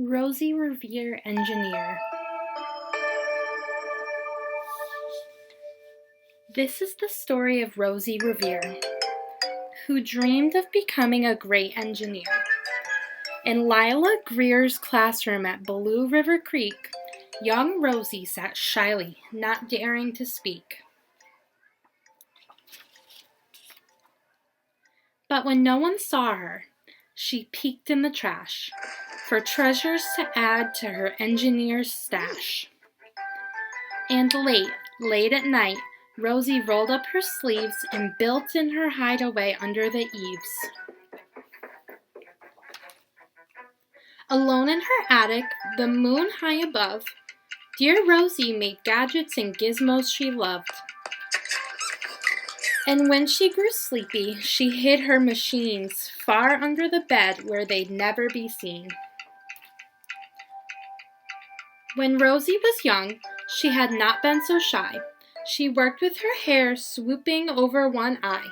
Rosie Revere, engineer. This is the story of Rosie Revere, who dreamed of becoming a great engineer. In Lila Greer's classroom at Blue River Creek, young Rosie sat shyly, not daring to speak. But when no one saw her, she peeked in the trash for treasures to add to her engineer's stash. And late at night, Rosie rolled up her sleeves and built in her hideaway under the eaves. Alone in her attic, the moon high above, dear Rosie made gadgets and gizmos she loved. And when she grew sleepy, she hid her machines far under the bed where they'd never be seen. When Rosie was young, she had not been so shy. She worked with her hair swooping over one eye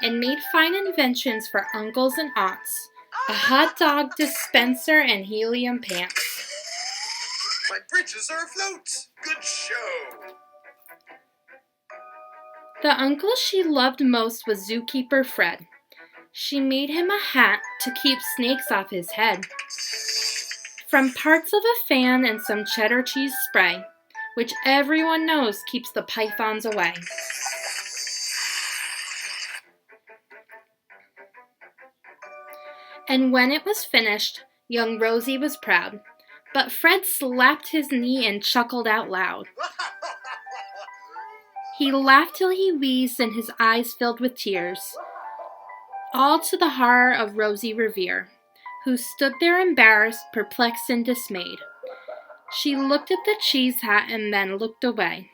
and made fine inventions for uncles and aunts, a hot dog dispenser and helium pants. My bridges are afloat! Good show! The uncle she loved most was zookeeper Fred. She made him a hat to keep snakes off his head. From parts of a fan and some cheddar cheese spray, which everyone knows keeps the pythons away. And when it was finished, young Rosie was proud. But Fred slapped his knee and chuckled out loud. He laughed till he wheezed and his eyes filled with tears, all to the horror of Rosie Revere, who stood there embarrassed, perplexed, and dismayed. She looked at the cheese hat and then looked away.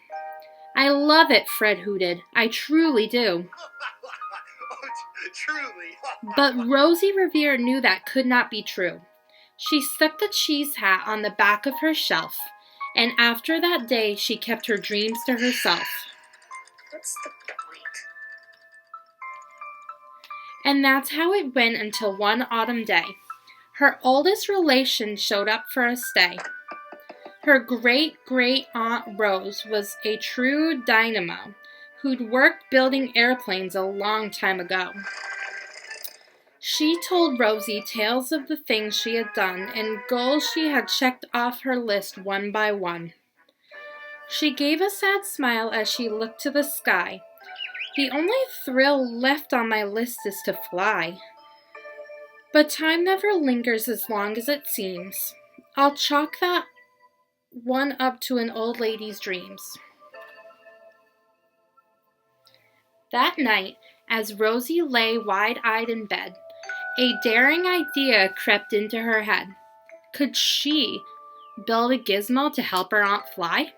"I love it," Fred hooted. "I truly do." Oh, truly. But Rosie Revere knew that could not be true. She stuck the cheese hat on the back of her shelf, and after that day she kept her dreams to herself. What's the point? And that's how it went until one autumn day. Her oldest relation showed up for a stay. Her great-great-aunt Rose was a true dynamo who'd worked building airplanes a long time ago. She told Rosie tales of the things she had done and goals she had checked off her list one by one. She gave a sad smile as she looked to the sky. "The only thrill left on my list is to fly. But time never lingers as long as it seems. I'll chalk that one up to an old lady's dreams." That night, as Rosie lay wide-eyed in bed, a daring idea crept into her head. Could she build a gizmo to help her aunt fly?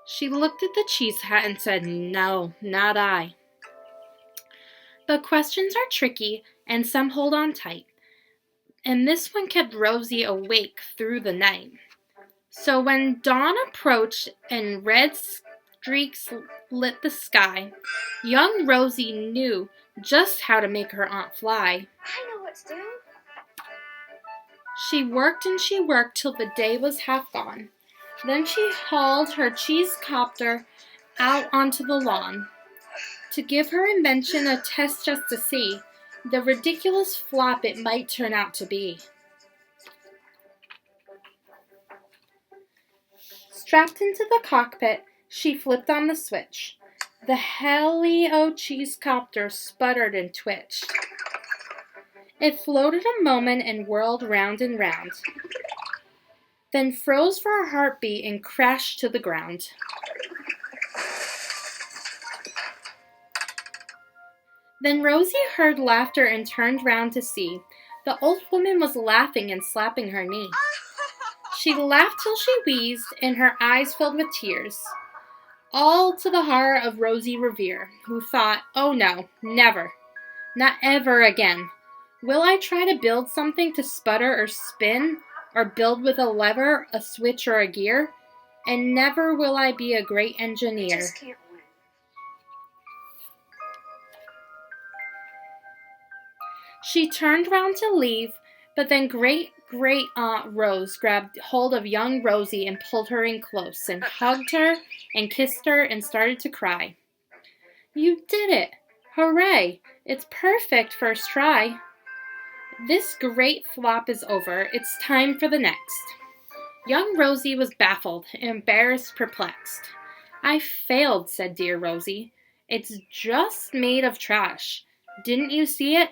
She looked at the cheese hat and said, "No, not I." But questions are tricky, and some hold on tight. And this one kept Rosie awake through the night. So when dawn approached and red streaks lit the sky, young Rosie knew just how to make her aunt fly. I know what to do. She worked and she worked till the day was half gone. Then she hauled her cheese copter out onto the lawn to give her invention a test just to see the ridiculous flop it might turn out to be. Strapped into the cockpit, she flipped on the switch. The Helio cheese copter sputtered and twitched. It floated a moment and whirled round and round, then froze for a heartbeat and crashed to the ground. Then Rosie heard laughter and turned round to see. The old woman was laughing and slapping her knee. She laughed till she wheezed and her eyes filled with tears, all to the horror of Rosie Revere, who thought, "Oh no, never, not ever again. Will I try to build something to sputter or spin, or build with a lever, a switch, or a gear? And never will I be a great I engineer." just can't win. She turned round to leave, But then great Aunt Rose grabbed hold of young Rosie and pulled her in close and hugged her and kissed her and started to cry. You did it! Hooray! It's perfect first try. This great flop is over. It's time for the next. Young Rosie was baffled, embarrassed, perplexed. I failed, said dear Rosie. It's just made of trash. Didn't you see it?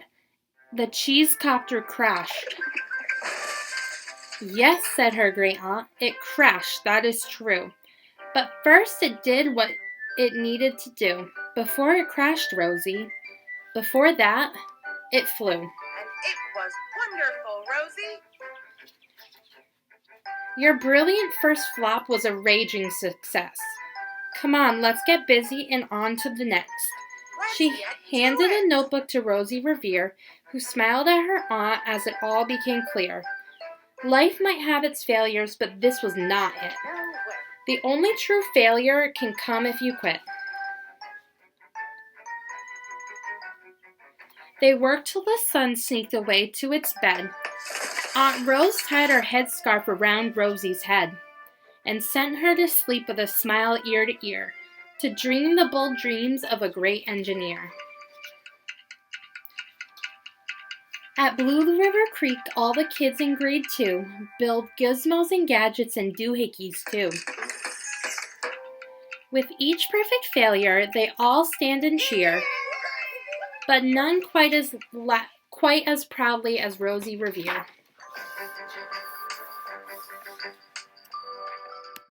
The cheese copter crashed. Yes, said her great aunt. It crashed, that is true. But first it did what it needed to do. Before it crashed, Rosie. Before that, it flew. And it was wonderful, Rosie. Your brilliant first flop was a raging success. Come on, let's get busy and on to the next. She handed a notebook to Rosie Revere, who smiled at her aunt as it all became clear. Life might have its failures, but this was not it. No way. The only true failure can come if you quit. They worked till the sun sneaked away to its bed. Aunt Rose tied her headscarf around Rosie's head and sent her to sleep with a smile ear to ear, to dream the bold dreams of a great engineer. At Blue River Creek, all the kids in grade 2 build gizmos and gadgets and doohickeys too. With each perfect failure, they all stand and cheer, but none quite as proudly as Rosie Revere.